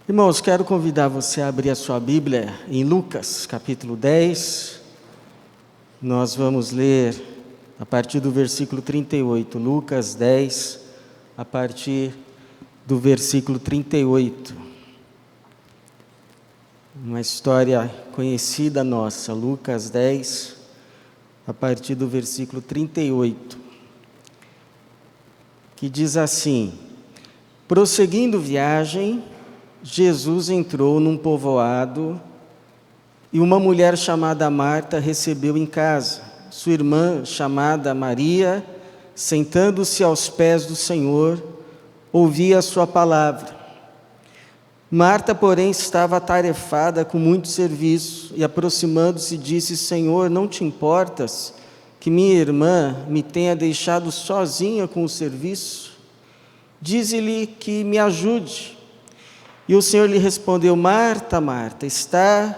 Irmãos, quero convidar você a abrir a sua Bíblia em Lucas, capítulo 10. Nós vamos ler a partir do versículo 38. Lucas 10, a partir do versículo 38. Uma história conhecida nossa, Lucas 10, a partir do versículo 38. Que diz assim: prosseguindo viagem, Jesus entrou num povoado e uma mulher chamada Marta recebeu em casa. Sua irmã, chamada Maria, sentando-se aos pés do Senhor, ouvia a sua palavra. Marta, porém, estava atarefada com muito serviço e, aproximando-se, disse: Senhor, não te importas que minha irmã me tenha deixado sozinha com o serviço? Dize-lhe que me ajude. E o Senhor lhe respondeu: Marta, Marta, está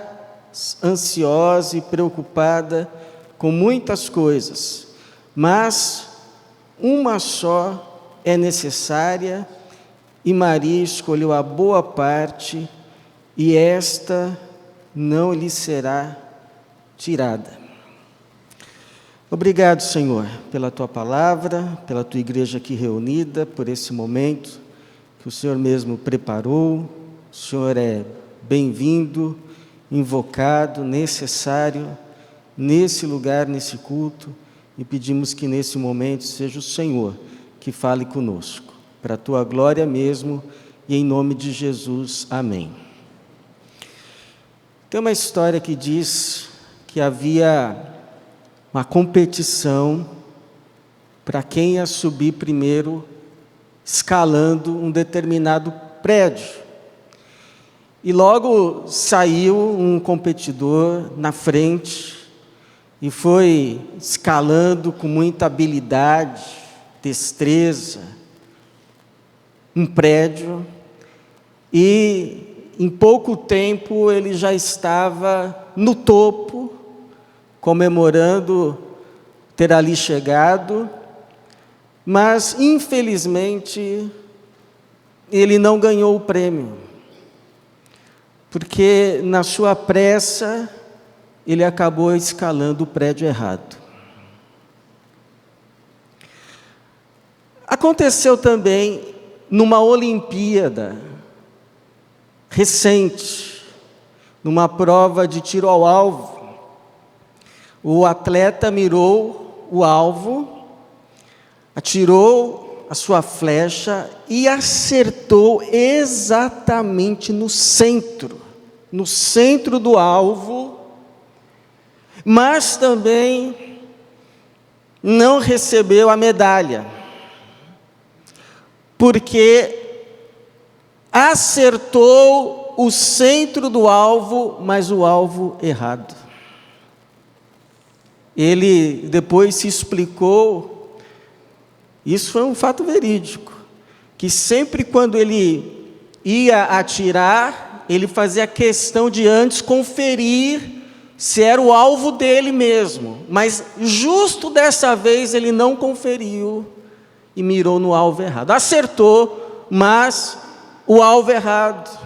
ansiosa e preocupada com muitas coisas, mas uma só é necessária, e Maria escolheu a boa parte, e esta não lhe será tirada. Obrigado, Senhor, pela Tua palavra, pela Tua igreja aqui reunida, por esse momento que o Senhor mesmo preparou. O Senhor é bem-vindo, invocado, necessário, nesse lugar, nesse culto, e pedimos que nesse momento seja o Senhor que fale conosco, para a Tua glória mesmo, e em nome de Jesus, amém. Tem uma história que diz que havia uma competição para quem ia subir primeiro, escalando um determinado prédio. E logo saiu um competidor na frente e foi escalando com muita habilidade, destreza, um prédio, e em pouco tempo ele já estava no topo, comemorando ter ali chegado, mas infelizmente ele não ganhou o prêmio, porque na sua pressa ele acabou escalando o prédio errado. Aconteceu também numa Olimpíada recente, numa prova de tiro ao alvo. O atleta mirou o alvo, atirou a sua flecha e acertou exatamente no centro do alvo, mas também não recebeu a medalha, porque acertou o centro do alvo, mas o alvo errado. Ele depois se explicou. Isso foi um fato verídico, que sempre quando ele ia atirar, ele fazia questão de antes conferir se era o alvo dele mesmo, mas justo dessa vez ele não conferiu e mirou no alvo errado. Acertou, mas o alvo errado.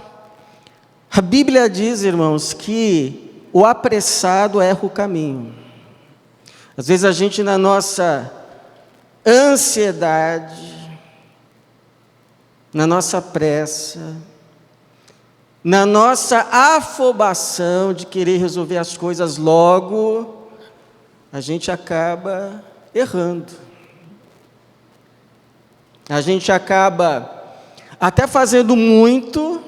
A Bíblia diz, irmãos, que o apressado erra o caminho. Às vezes a gente, na nossa ansiedade, na nossa pressa, na nossa afobação de querer resolver as coisas logo, a gente acaba errando. A gente acaba até fazendo muito,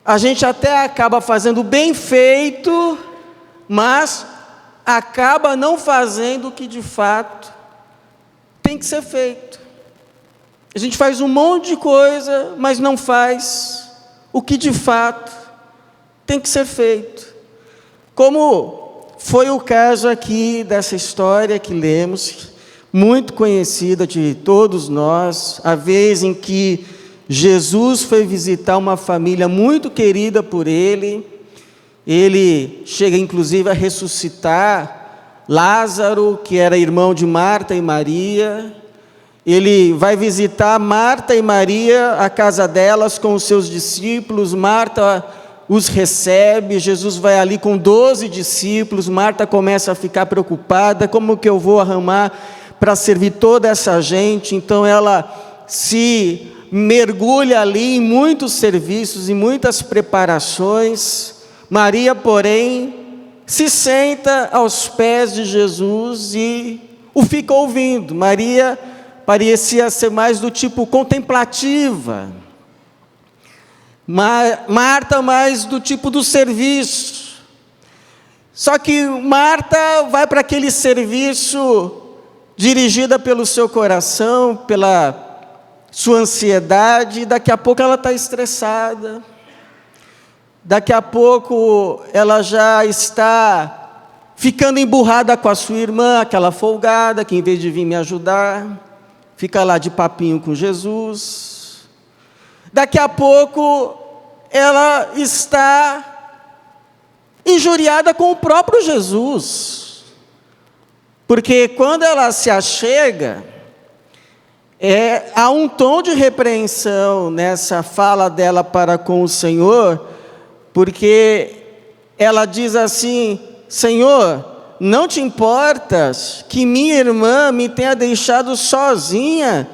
a gente até acaba fazendo bem feito, mas acaba não fazendo o que de fato tem que ser feito. A gente faz um monte de coisa, mas não faz o que de fato tem que ser feito. Como foi o caso aqui dessa história que lemos, muito conhecida de todos nós, a vez em que Jesus foi visitar uma família muito querida por ele. Ele chega inclusive a ressuscitar Lázaro, que era irmão de Marta e Maria. ele vai visitar Marta e Maria, a casa delas com os seus discípulos. Marta os recebe, Jesus vai ali com 12 discípulos. Marta começa a ficar preocupada, como que eu vou arrumar para servir toda essa gente? Então ela se mergulha ali em muitos serviços, em muitas preparações. Maria, porém, se senta aos pés de Jesus e o fica ouvindo. Maria parecia ser mais do tipo contemplativa, Marta mais do tipo do serviço. Só que Marta vai para aquele serviço dirigida pelo seu coração, pela sua ansiedade, e daqui a pouco ela está estressada, daqui a pouco ela já está ficando emburrada com a sua irmã, aquela folgada, que em vez de vir me ajudar, fica lá de papinho com Jesus. Daqui a pouco ela está injuriada com o próprio Jesus, porque quando ela se achega, há um tom de repreensão nessa fala dela para com o Senhor, porque ela diz assim: Senhor, não te importas que minha irmã me tenha deixado sozinha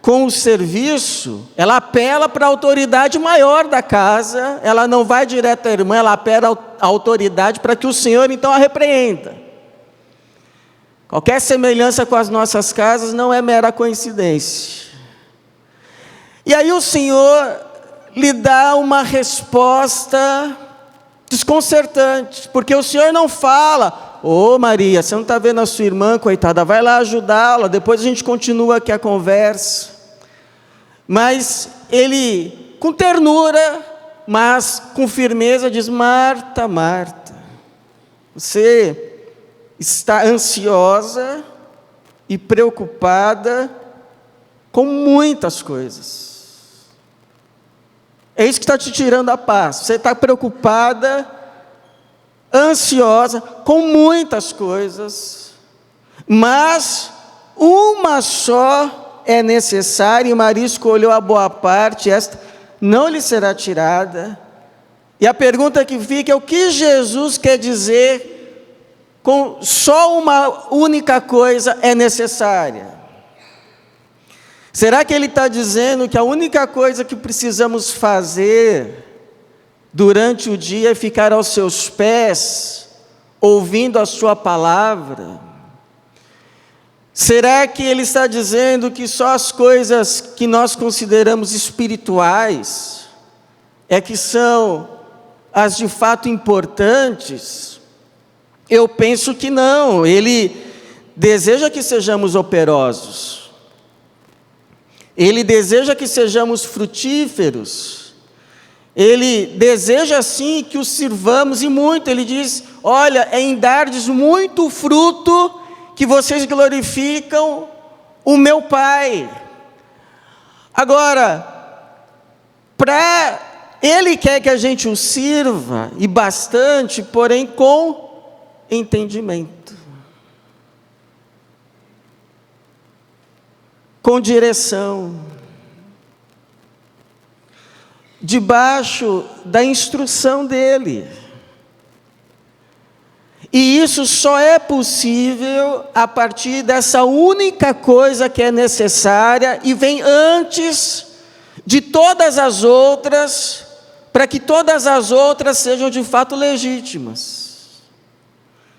com o serviço? Ela apela para a autoridade maior da casa, ela não vai direto à irmã, ela apela à autoridade para que o Senhor então a repreenda. Qualquer semelhança com as nossas casas não é mera coincidência. E aí o Senhor lhe dá uma resposta desconcertante, porque o Senhor não fala: ô Maria, você não está vendo a sua irmã, coitada, vai lá ajudá-la, depois a gente continua aqui a conversa. Mas ele, com ternura, mas com firmeza, diz: Marta, Marta, você está ansiosa e preocupada com muitas coisas. É isso que está te tirando a paz. Você está preocupada, ansiosa com muitas coisas, mas uma só é necessária, e Maria escolheu a boa parte, esta não lhe será tirada. E a pergunta que fica é: o que Jesus quer dizer com só uma única coisa é necessária? Será que ele está dizendo que a única coisa que precisamos fazer durante o dia é ficar aos seus pés, ouvindo a sua palavra? Será que ele está dizendo que só as coisas que nós consideramos espirituais é que são as de fato importantes? Eu penso que não. Ele deseja que sejamos operosos, ele deseja que sejamos frutíferos, ele deseja sim que o sirvamos, e muito. Ele diz: olha, é em dardes muito fruto que vocês glorificam o meu Pai. Agora, ele quer que a gente o sirva, e bastante, porém com entendimento, com direção, debaixo da instrução dele. E isso só é possível a partir dessa única coisa que é necessária e vem antes de todas as outras, para que todas as outras sejam de fato legítimas.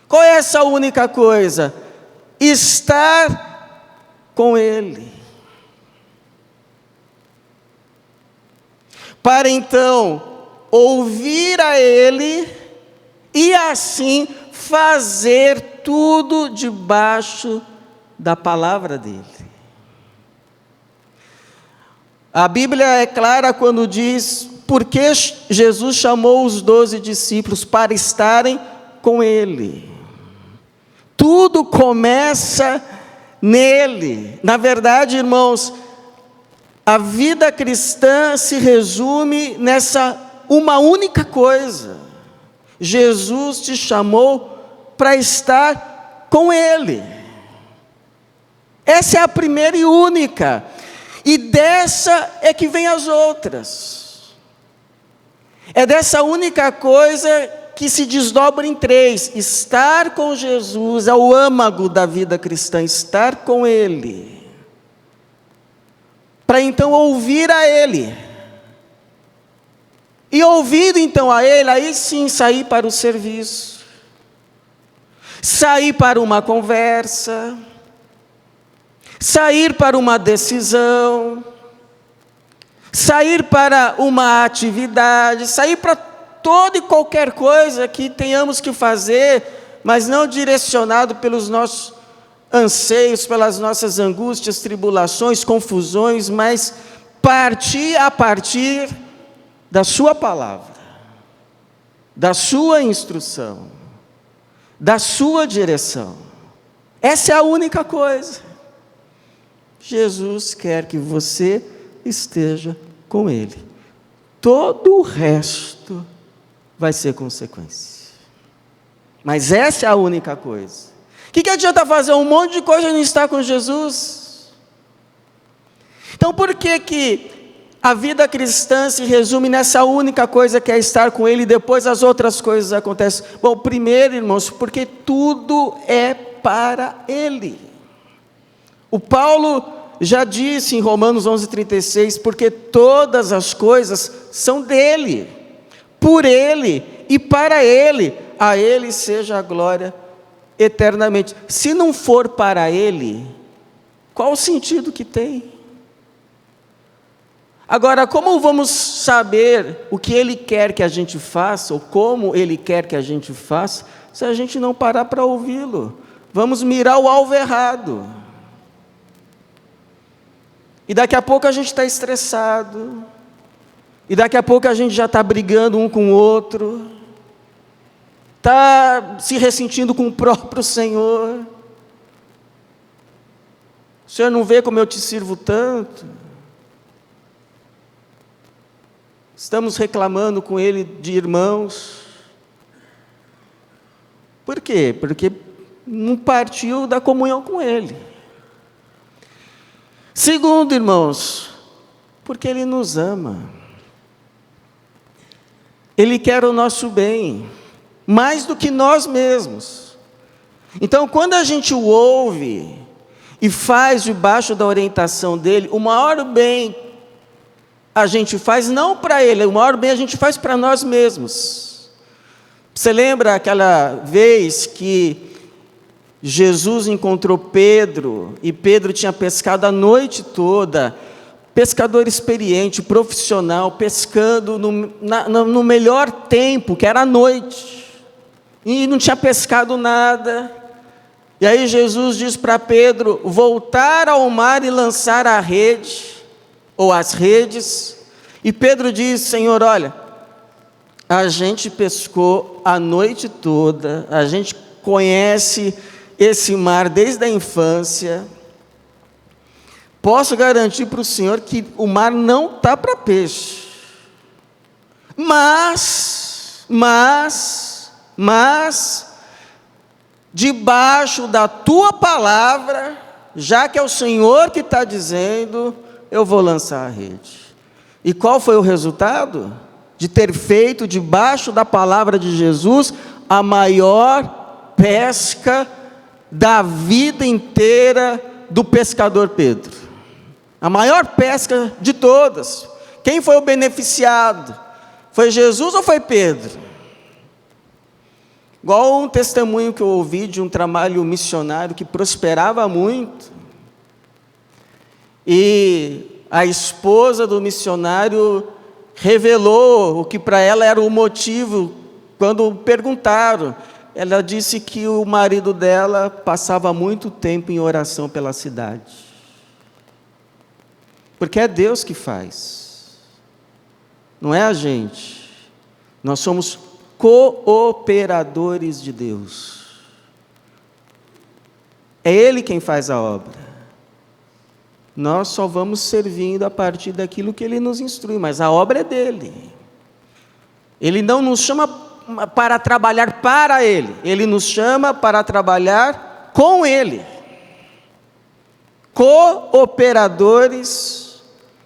Qual é essa única coisa? Estar com Ele, para então ouvir a Ele e assim fazer tudo debaixo da palavra dele. A Bíblia é clara quando diz por que Jesus chamou os 12 discípulos: para estarem com Ele. Tudo começa nele. Na verdade, irmãos, a vida cristã se resume nessa uma única coisa: Jesus te chamou para estar com Ele. Essa é a primeira e única. E dessa é que vem as outras. É dessa única coisa que se desdobra em três. Estar com Jesus é o âmago da vida cristã, estar com Ele. Para então ouvir a Ele. E ouvindo então a Ele, aí sim sair para o serviço. Sair para uma conversa. Sair para uma decisão. Sair para uma atividade. Sair para toda e qualquer coisa que tenhamos que fazer, mas não direcionado pelos nossos anseios, pelas nossas angústias, tribulações, confusões, mas partir a partir da sua palavra, da sua instrução, da sua direção. Essa é a única coisa. Jesus quer que você esteja com Ele. Todo o resto vai ser consequência. Mas essa é a única coisa. O que adianta fazer um monte de coisa e não estar com Jesus? Então por que a vida cristã se resume nessa única coisa que é estar com Ele e depois as outras coisas acontecem? Bom, primeiro, irmãos, porque tudo é para Ele. O Paulo já disse em Romanos 11:36, porque todas as coisas são dele, por Ele e para Ele, a Ele seja a glória eternamente. Se não for para Ele, qual o sentido que tem? Agora, como vamos saber o que Ele quer que a gente faça, ou como Ele quer que a gente faça, se a gente não parar para ouvi-lo? Vamos mirar o alvo errado. E daqui a pouco a gente está estressado. E daqui a pouco a gente já está brigando um com o outro. Está se ressentindo com o próprio Senhor. O Senhor não vê como eu te sirvo tanto? Estamos reclamando com Ele de irmãos. Por quê? Porque não partiu da comunhão com Ele. Segundo, irmãos, porque Ele nos ama. Ele quer o nosso bem, mais do que nós mesmos. Então, quando a gente o ouve e faz debaixo da orientação dEle, o maior bem a gente faz não para Ele, o maior bem a gente faz para nós mesmos. Você lembra aquela vez que Jesus encontrou Pedro, e Pedro tinha pescado a noite toda, pescador experiente, profissional, pescando no melhor tempo, que era a noite, e não tinha pescado nada. E aí Jesus diz para Pedro voltar ao mar e lançar a rede, ou as redes, e Pedro diz: Senhor, olha, a gente pescou a noite toda, a gente conhece esse mar desde a infância, posso garantir para o Senhor que o mar não está para peixe, mas, debaixo da tua palavra, já que é o Senhor que está dizendo, eu vou lançar a rede. E qual foi o resultado? De ter feito debaixo da palavra de Jesus a maior pesca da vida inteira do pescador Pedro. A maior pesca de todas. Quem foi o beneficiado? Foi Jesus ou foi Pedro? Igual um testemunho que eu ouvi de um trabalho missionário que prosperava muito. E a esposa do missionário revelou o que para ela era o motivo quando perguntaram. Ela disse que o marido dela passava muito tempo em oração pela cidade. Porque é Deus que faz, não é a gente. Nós somos cooperadores de Deus. É Ele quem faz a obra. Nós só vamos servindo a partir daquilo que Ele nos instrui, mas a obra é dEle. Ele não nos chama para trabalhar para Ele, Ele nos chama para trabalhar com Ele. cooperadores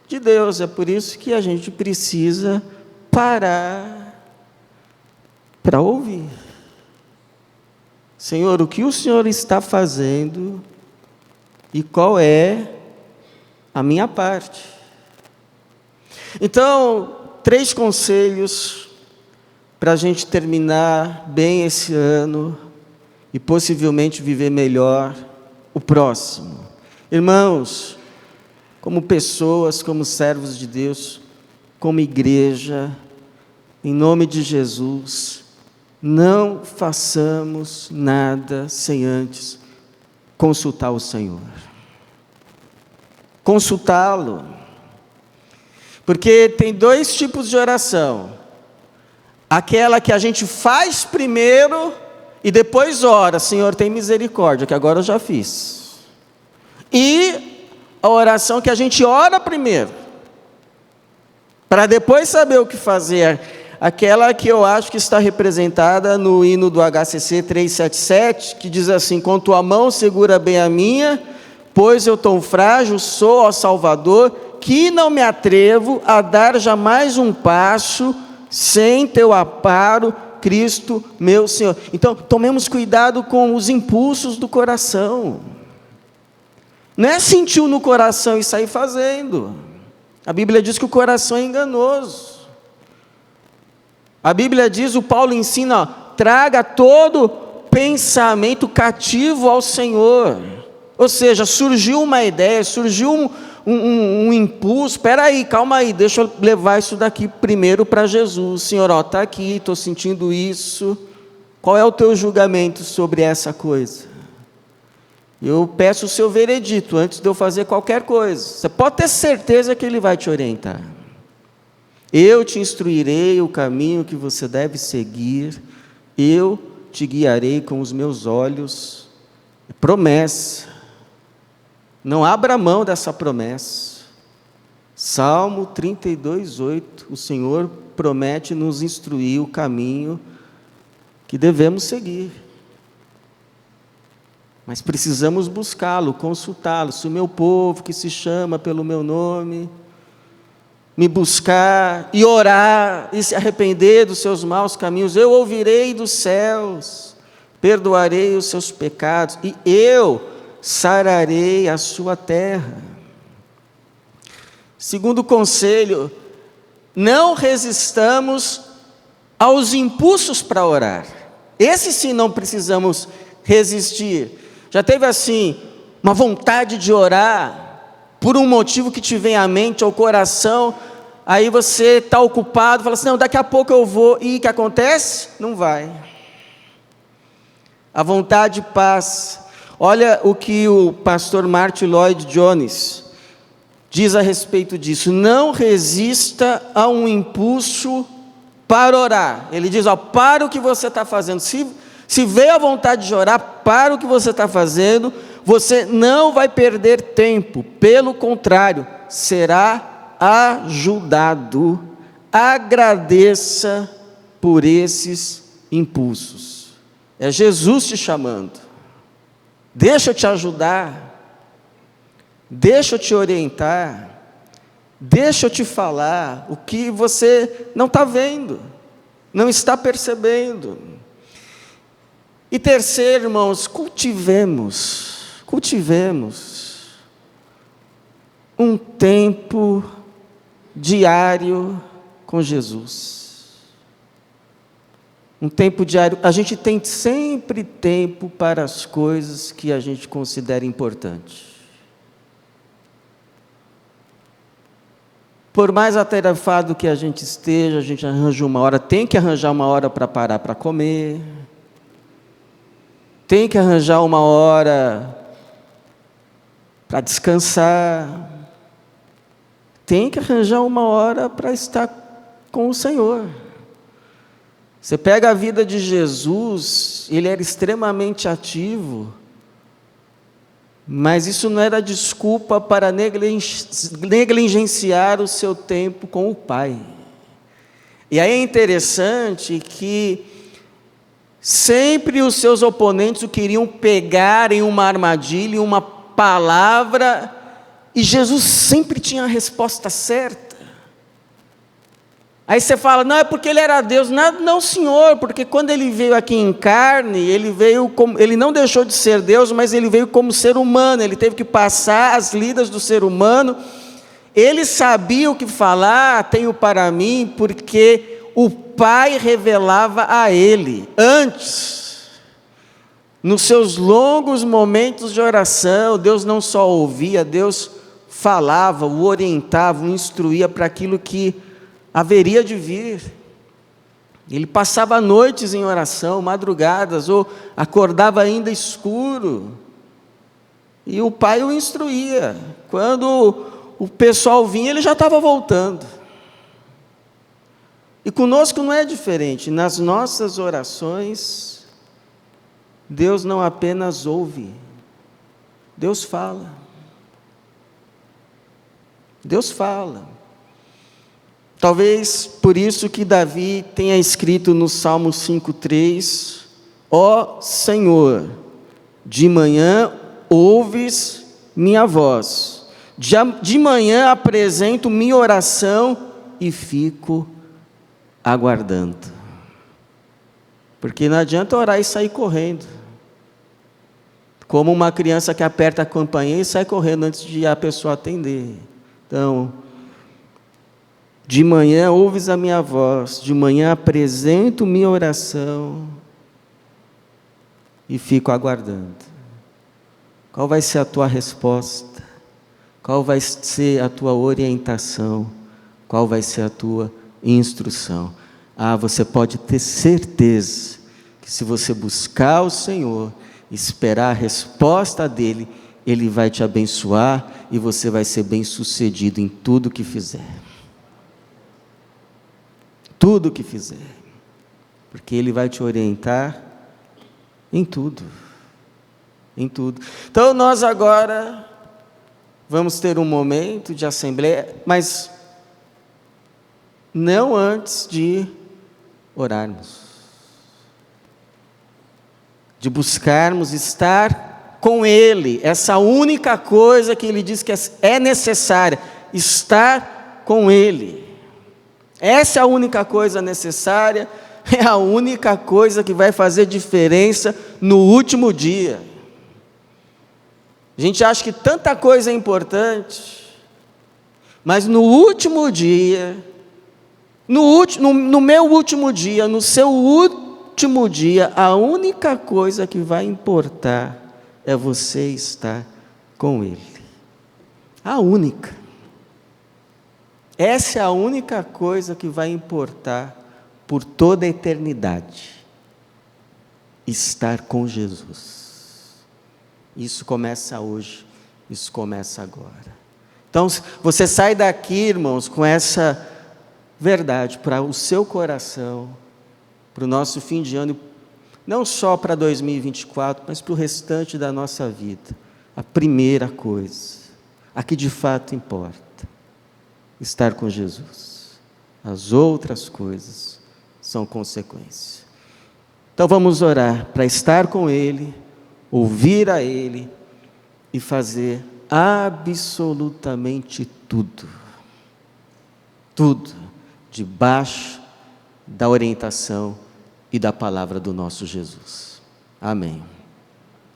de Deus. É por isso que a gente precisa parar para ouvir. Senhor, o que o Senhor está fazendo e qual é a minha parte? Então, 3 conselhos para a gente terminar bem esse ano e possivelmente viver melhor o próximo. Irmãos, como pessoas, como servos de Deus, como igreja, em nome de Jesus, não façamos nada sem antes consultar o Senhor. Consultá-lo. Porque tem 2 tipos de oração. Aquela que a gente faz primeiro e depois ora, Senhor, tem misericórdia, que agora eu já fiz. E a oração que a gente ora primeiro, para depois saber o que fazer. Aquela que eu acho que está representada no hino do HCC 377, que diz assim: com tua mão segura bem a minha, pois eu tão frágil sou, ó Salvador, que não me atrevo a dar jamais um passo sem teu amparo, Cristo meu Senhor. Então, tomemos cuidado com os impulsos do coração. Não é sentir no coração e sair fazendo. A Bíblia diz que o coração é enganoso. A Bíblia diz, o Paulo ensina, ó, traga todo pensamento cativo ao Senhor. Ou seja, surgiu uma ideia, surgiu um impulso, espera aí, calma aí, deixa eu levar isso daqui primeiro para Jesus. Senhor, está aqui, estou sentindo isso, qual é o teu julgamento sobre essa coisa? Eu peço o seu veredito antes de eu fazer qualquer coisa. Você pode ter certeza que Ele vai te orientar. Eu te instruirei o caminho que você deve seguir, eu te guiarei com os meus olhos. Promessa. Não abra mão dessa promessa. Salmo 32:8, o Senhor promete nos instruir o caminho que devemos seguir. Mas precisamos buscá-lo, consultá-lo. Se o meu povo que se chama pelo meu nome me buscar e orar e se arrepender dos seus maus caminhos, eu ouvirei dos céus, perdoarei os seus pecados e eu sararei a sua terra. Segundo conselho, não resistamos aos impulsos para orar. Esse sim não precisamos resistir. Já teve assim, uma vontade de orar, por um motivo que te vem à mente, ao coração, aí você está ocupado, fala assim, não, daqui a pouco eu vou, e o que acontece? Não vai. A vontade passa. Olha o que o pastor Martin Lloyd-Jones diz a respeito disso: não resista a um impulso para orar. Ele diz, para o que você está fazendo, se veio a vontade de orar, para o que você está fazendo, você não vai perder tempo, pelo contrário, será ajudado. Agradeça por esses impulsos. É Jesus te chamando. Deixa eu te ajudar, deixa eu te orientar, deixa eu te falar o que você não está vendo, não está percebendo. E terceiro, irmãos, cultivemos um tempo diário com Jesus. Um tempo diário. A gente tem sempre tempo para as coisas que a gente considera importantes. Por mais atarefado que a gente esteja, a gente arranja uma hora, tem que arranjar uma hora para parar para comer, tem que arranjar uma hora para descansar, tem que arranjar uma hora para estar com o Senhor. Você pega a vida de Jesus, ele era extremamente ativo, mas isso não era desculpa para negligenciar o seu tempo com o Pai. E aí é interessante que sempre os seus oponentes o queriam pegar em uma armadilha, em uma palavra, e Jesus sempre tinha a resposta certa. Aí você fala, não, é porque ele era Deus. Não, não, Senhor, porque quando ele veio aqui em carne, ele não deixou de ser Deus, mas ele veio como ser humano, ele teve que passar as lidas do ser humano. Ele sabia o que falar, tenho para mim, porque o Pai revelava a ele. Antes, nos seus longos momentos de oração, Deus não só ouvia, Deus falava, o orientava, o instruía para aquilo que haveria de vir. Ele passava noites em oração, madrugadas, ou acordava ainda escuro, e o Pai o instruía. Quando o pessoal vinha, ele já estava voltando. E conosco não é diferente. Nas nossas orações, Deus não apenas ouve, Deus fala. Deus fala. Talvez por isso que Davi tenha escrito no Salmo 5,3: ó Senhor, de manhã ouves minha voz, de manhã apresento minha oração e fico aguardando. Porque não adianta orar e sair correndo, como uma criança que aperta a campainha e sai correndo antes de a pessoa atender. Então, de manhã ouves a minha voz, de manhã apresento minha oração e fico aguardando. Qual vai ser a tua resposta? Qual vai ser a tua orientação? Qual vai ser a tua instrução? Você pode ter certeza que se você buscar o Senhor, esperar a resposta dEle, Ele vai te abençoar e você vai ser bem-sucedido em tudo que fizer. Tudo que fizer, porque Ele vai te orientar em tudo, em tudo. Então nós agora vamos ter um momento de assembleia, mas não antes de orarmos, de buscarmos estar com Ele, essa única coisa que Ele diz que é necessária, estar com Ele. Essa é a única coisa necessária, é a única coisa que vai fazer diferença no último dia. A gente acha que tanta coisa é importante, mas no último dia, no meu último dia, no seu último dia, a única coisa que vai importar é você estar com Ele. A única. Essa é a única coisa que vai importar por toda a eternidade. Estar com Jesus. Isso começa hoje, isso começa agora. Então, você sai daqui, irmãos, com essa verdade para o seu coração, para o nosso fim de ano, não só para 2024, mas para o restante da nossa vida. A primeira coisa, a que de fato importa. Estar com Jesus. As outras coisas são consequência. Então vamos orar para estar com Ele, ouvir a Ele e fazer absolutamente tudo. Tudo debaixo da orientação e da palavra do nosso Jesus. Amém.